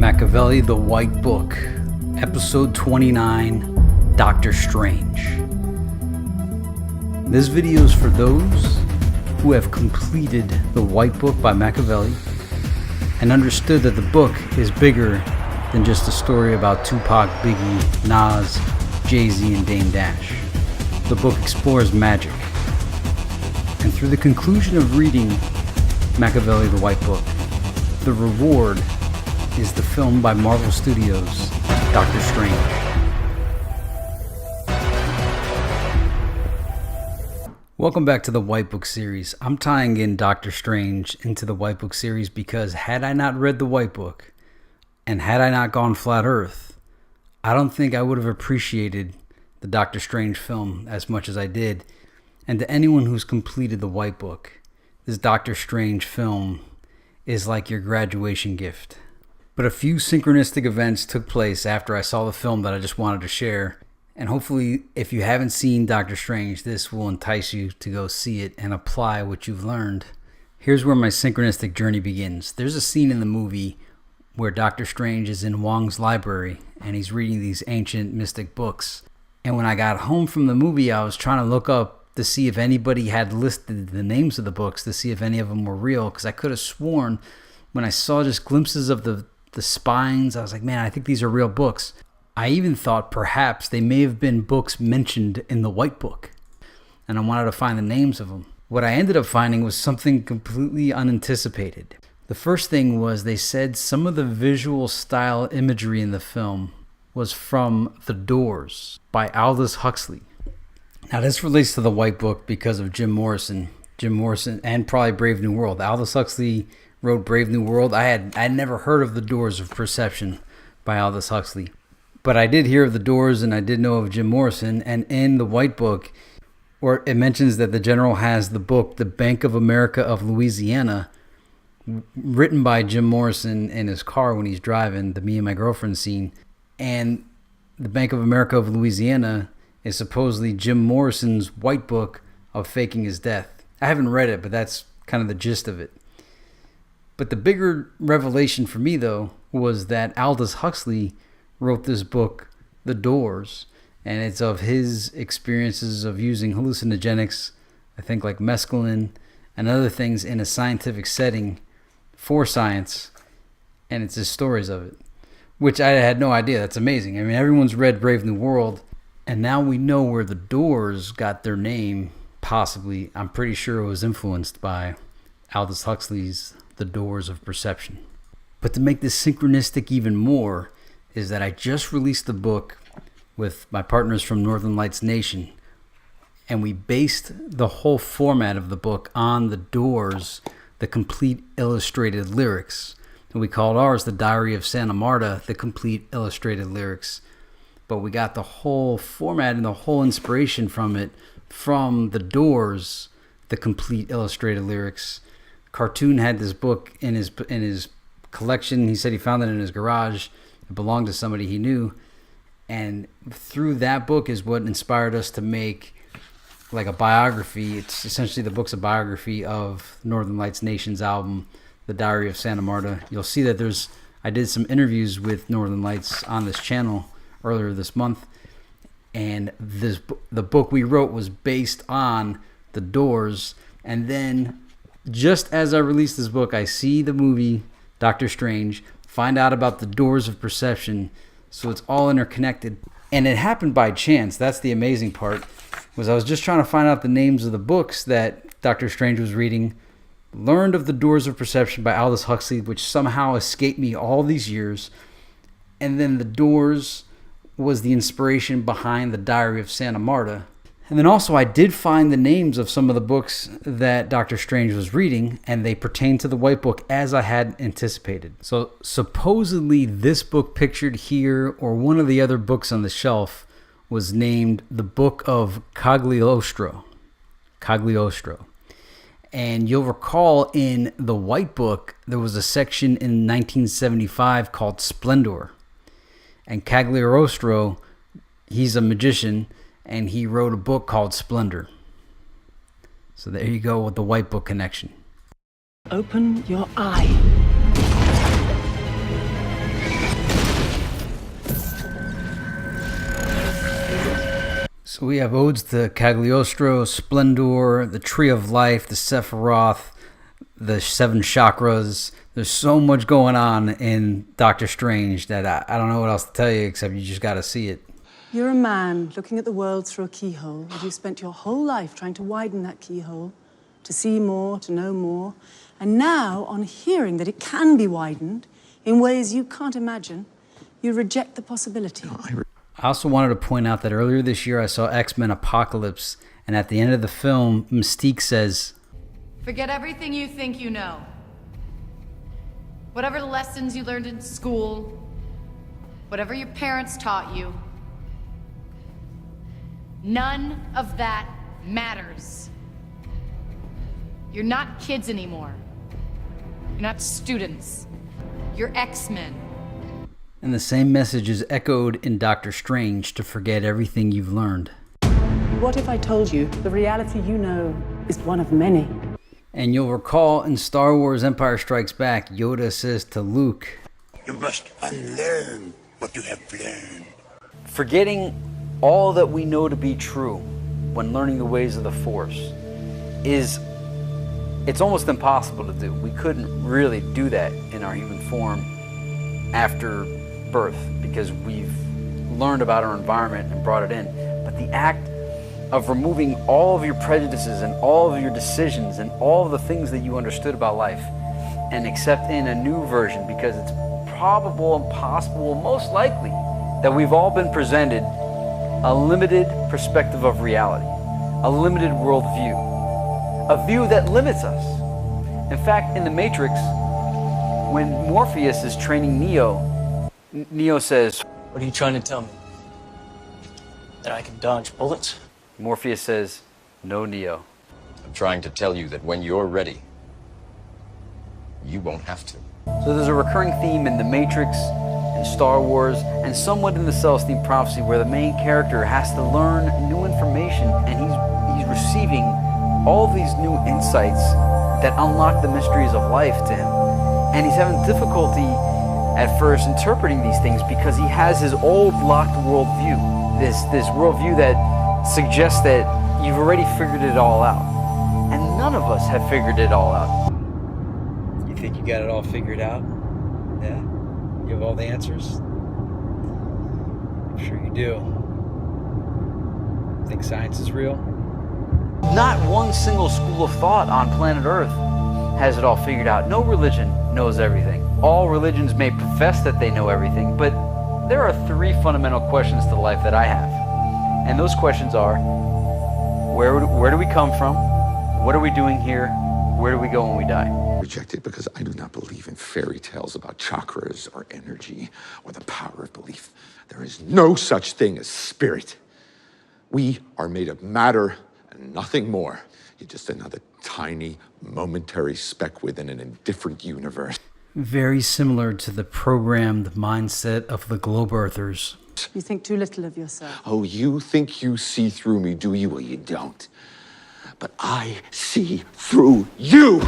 Makavelli, The White Book, Episode 29, Doctor Strange. This video is for those who have completed The White Book by Makavelli and understood that the book is bigger than just a story about Tupac, Biggie, Nas, Jay-Z, and Dame Dash. The book explores magic. And through the conclusion of reading Makavelli, The White Book, the reward is the film by Marvel Studios, Doctor Strange. Welcome back to the White Book series. I'm tying in Doctor Strange into the White Book series because had I not read the White Book and had I not gone flat Earth, I don't think I would have appreciated the Doctor Strange film as much as I did. And to anyone who's completed the White Book, this Doctor Strange film is like your graduation gift. But a few synchronistic events took place after I saw the film that I just wanted to share. And hopefully, if you haven't seen Doctor Strange, this will entice you to go see it and apply what you've learned. Here's where my synchronistic journey begins. There's a scene in the movie where Doctor Strange is in Wong's library and he's reading these ancient mystic books. And when I got home from the movie, I was trying to look up to see if anybody had listed the names of the books, to see if any of them were real, because I could have sworn when I saw just glimpses of the spines, I was like, man, I think these are real books. I even thought perhaps they may have been books mentioned in the White Book, and I wanted to find the names of them. What I ended up finding was something completely unanticipated. The first thing was they said some of the visual style imagery in the film was from The Doors by Aldous Huxley. Now this relates to the White Book because of Jim Morrison, and probably Brave New World. Aldous Huxley wrote Brave New World. I had never heard of The Doors of Perception by Aldous Huxley, but I did hear of The Doors and I did know of Jim Morrison. And in the White Book, or it mentions that the general has the book, The Bank of America of Louisiana, written by Jim Morrison in his car when he's driving, the Me and My Girlfriend scene. And the Bank of America of Louisiana is supposedly Jim Morrison's White Book of faking his death. I haven't read it, but that's kind of the gist of it. But the bigger revelation for me, though, was that Aldous Huxley wrote this book, The Doors, and it's of his experiences of using hallucinogenics, I think like mescaline and other things in a scientific setting for science, and it's his stories of it, which I had no idea. That's amazing. I mean, everyone's read Brave New World, and now we know where The Doors got their name, possibly. I'm pretty sure it was influenced by Aldous Huxley's The Doors of Perception. But to make this synchronistic even more is that I just released the book with my partners from Northern Lights Nation, and we based the whole format of the book on The Doors, the complete illustrated lyrics. And we called ours The Diary of Santa Marta, the complete illustrated lyrics. But we got the whole format and the whole inspiration from it from The Doors, the complete illustrated lyrics. Cartoon had this book in his collection. He said he found it in his garage. It belonged to somebody he knew. And through that book is what inspired us to make like a biography. It's essentially the book's a biography of Northern Lights Nation's album, The Diary of Santa Marta. You'll see that I did some interviews with Northern Lights on this channel earlier this month. And the book we wrote was based on The Doors. And then just as I released this book, I see the movie Doctor Strange, find out about The Doors of Perception, so it's all interconnected. And it happened by chance. That's the amazing part, was I was just trying to find out the names of the books that Doctor Strange was reading, learned of The Doors of Perception by Aldous Huxley, which somehow escaped me all these years, and then The Doors was the inspiration behind The Diary of Santa Marta. And then also I did find the names of some of the books that Doctor Strange was reading, and they pertain to the White Book as I had anticipated. So supposedly this book pictured here, or one of the other books on the shelf, was named the Book of Cagliostro. And you'll recall in the White Book, there was a section in 1975 called Splendor. And Cagliostro, he's a magician, and he wrote a book called Splendor. So there you go with the White Book connection. Open your eye. So we have odes to Cagliostro, Splendor, the Tree of Life, the Sephiroth, the seven chakras. There's so much going on in Doctor Strange that I don't know what else to tell you except you just got to see it. You're a man looking at the world through a keyhole, and you've spent your whole life trying to widen that keyhole, to see more, to know more. And now, on hearing that it can be widened in ways you can't imagine, you reject the possibility. I also wanted to point out that earlier this year I saw X-Men Apocalypse, and at the end of the film, Mystique says, "Forget everything you think you know. Whatever lessons you learned in school, whatever your parents taught you, none of that matters. You're not kids anymore. You're not students. You're X-Men." And the same message is echoed in Doctor Strange, to forget everything you've learned. What if I told you the reality you know is one of many? And you'll recall in Star Wars Empire Strikes Back, Yoda says to Luke, "You must unlearn what you have learned." forgetting all that we know to be true when learning the ways of the Force it's almost impossible to do. We couldn't really do that in our human form after birth because we've learned about our environment and brought it in. But the act of removing all of your prejudices and all of your decisions and all of the things that you understood about life and accept in a new version, because it's probable and possible, most likely, that we've all been presented a limited perspective of reality, a limited worldview, a view that limits us. In fact, in The Matrix, when Morpheus is training Neo says, "What are you trying to tell me? That I can dodge bullets?" Morpheus says, "No, Neo." I'm trying to tell you that when you're ready, you won't have to. So there's a recurring theme in The Matrix, in Star Wars, and somewhat in the Celestine Prophecy, where the main character has to learn new information, and he's receiving all of these new insights that unlock the mysteries of life to him. And he's having difficulty at first interpreting these things because he has his old locked worldview, this worldview that suggests that you've already figured it all out. And none of us have figured it all out. You think you got it all figured out? Yeah? You have all the answers? I'm sure you do. Think science is real? Not one single school of thought on planet Earth has it all figured out. No religion knows everything. All religions may profess that they know everything, but there are three fundamental questions to life that I have. And those questions are, where do we come from? What are we doing here? Where do we go when we die? Reject it because I do not believe in fairy tales about chakras or energy or the power of belief. There is no such thing as spirit. We are made of matter and nothing more. You're just another tiny, momentary speck within an indifferent universe. Very similar to the programmed mindset of the globe earthers. You think too little of yourself. Oh, you think you see through me, do you? Well, you don't. But I see through you!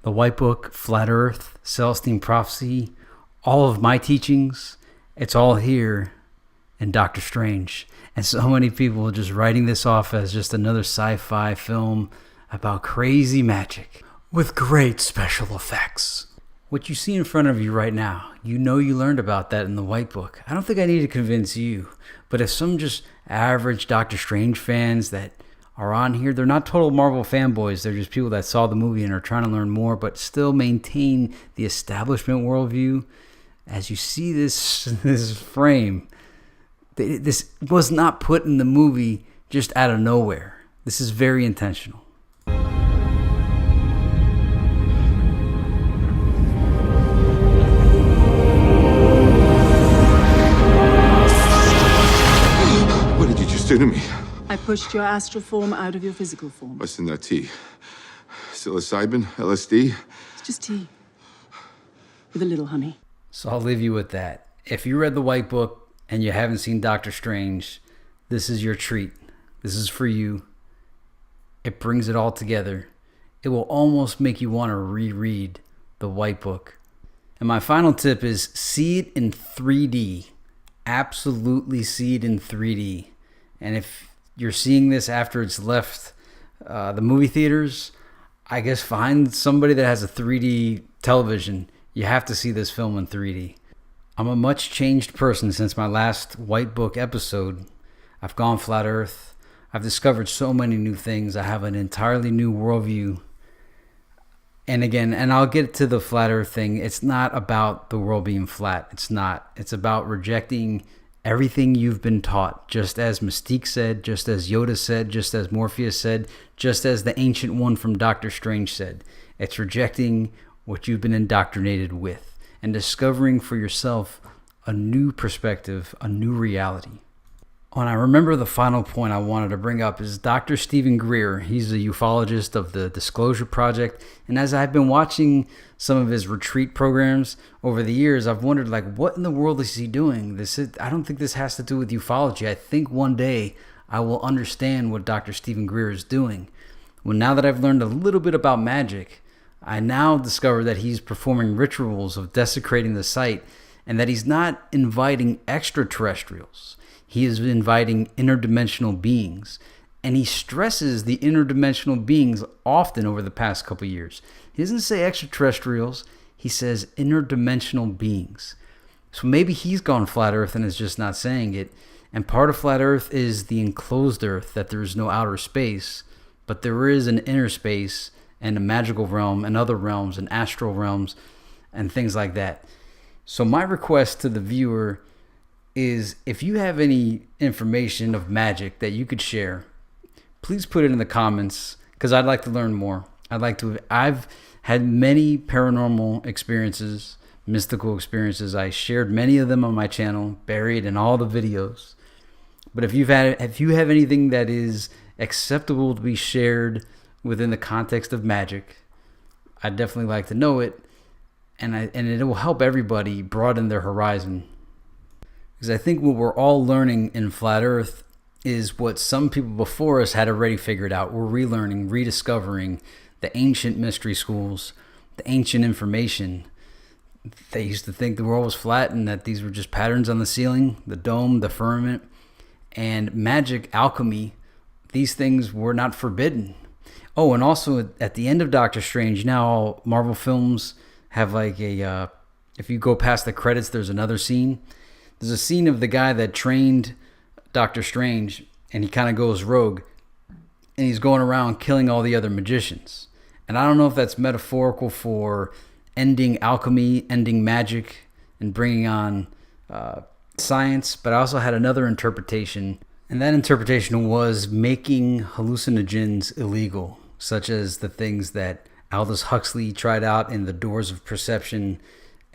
The White Book, Flat Earth, Celestine Prophecy, all of my teachings, it's all here in Doctor Strange. And so many people are just writing this off as just another sci-fi film about crazy magic with great special effects. What you see in front of you right now, you know you learned about that in the White Book. I don't think I need to convince you, but if some just average Doctor Strange fans that are on here, they're not total Marvel fanboys, they're just people that saw the movie and are trying to learn more, but still maintain the establishment worldview. As you see this frame, this was not put in the movie just out of nowhere. This is very intentional. What did you just do to me? I pushed your astral form out of your physical form. What's in that tea? Psilocybin? LSD? It's just tea. With a little honey. So I'll leave you with that. If you read the White Book and you haven't seen Doctor Strange, this is your treat. This is for you. It brings it all together. It will almost make you want to reread the White Book And my final tip is see it in 3D. Absolutely see it in 3D. And if you're seeing this after it's left the movie theaters, I guess find somebody that has a 3D television. You have to see this film in 3D. I'm a much changed person since my last White Book episode. I've gone flat earth. I've discovered so many new things. I have an entirely new worldview. And again, and I'll get to the flat earth thing. It's not about the world being flat. It's not. It's about rejecting everything you've been taught. Just as Mystique said, just as Yoda said, just as Morpheus said, just as the Ancient One from Doctor Strange said. It's rejecting what you've been indoctrinated with and discovering for yourself a new perspective, a new reality. When I remember the final point I wanted to bring up is Dr. Stephen Greer. He's a ufologist of the Disclosure Project. And as I've been watching some of his retreat programs over the years, I've wondered, like, what in the world is he doing? I don't think this has to do with ufology. I think one day I will understand what Dr. Stephen Greer is doing. Well, now that I've learned a little bit about magic, I now discover that he's performing rituals of desecrating the site and that he's not inviting extraterrestrials. He is inviting interdimensional beings, and he stresses the interdimensional beings often over the past couple of years. He doesn't say extraterrestrials, he says interdimensional beings. So maybe he's gone flat earth and is just not saying it. And part of flat earth is the enclosed earth, that there is no outer space, but there is an inner space and a magical realm and other realms and astral realms and things like that. So my request to the viewer is, if you have any information of magic that you could share, please put it in the comments, because I'd like to learn more. I've had many paranormal experiences, mystical experiences. I shared many of them on my channel, buried in all the videos. But if you have anything that is acceptable to be shared within the context of magic, I'd definitely like to know it, and it will help everybody broaden their horizon. Because I think what we're all learning in Flat Earth is what some people before us had already figured out. We're relearning, rediscovering the ancient mystery schools, the ancient information. They used to think the world was flat and that these were just patterns on the ceiling, the dome, the firmament, and magic, alchemy. These things were not forbidden. Oh, and also at the end of Doctor Strange, now all Marvel films have like if you go past the credits, there's another scene. There's a scene of the guy that trained Doctor Strange, and he kind of goes rogue, and he's going around killing all the other magicians. And I don't know if that's metaphorical for ending alchemy, ending magic, and bringing on science, but I also had another interpretation, and that interpretation was making hallucinogens illegal, such as the things that Aldous Huxley tried out in The Doors of Perception,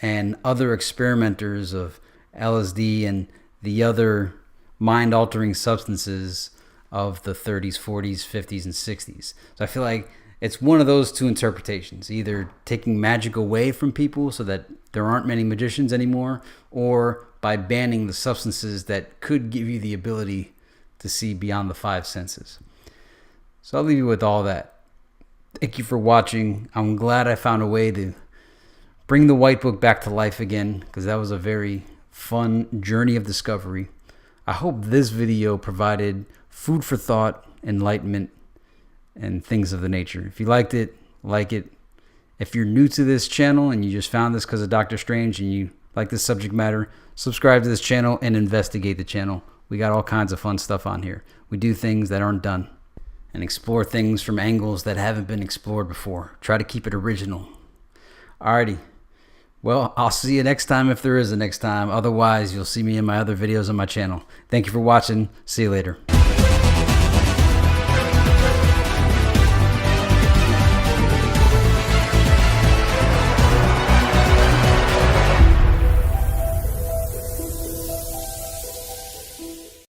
and other experimenters of LSD and the other mind-altering substances of the 30s, 40s, 50s, and 60s. So I feel like it's one of those two interpretations, either taking magic away from people so that there aren't many magicians anymore, or by banning the substances that could give you the ability to see beyond the five senses. So I'll leave you with all that. Thank you for watching. I'm glad I found a way to bring the White Book back to life again, because that was a very fun journey of discovery. I hope this video provided food for thought, enlightenment, and things of the nature. If you liked it, like it. If you're new to this channel and you just found this because of Doctor Strange and you like this subject matter, subscribe to this channel and investigate the channel. We got all kinds of fun stuff on here. We do things that aren't done and explore things from angles that haven't been explored before. Try to keep it original. Alrighty. Well, I'll see you next time if there is a next time. Otherwise, you'll see me in my other videos on my channel. Thank you for watching. See you later.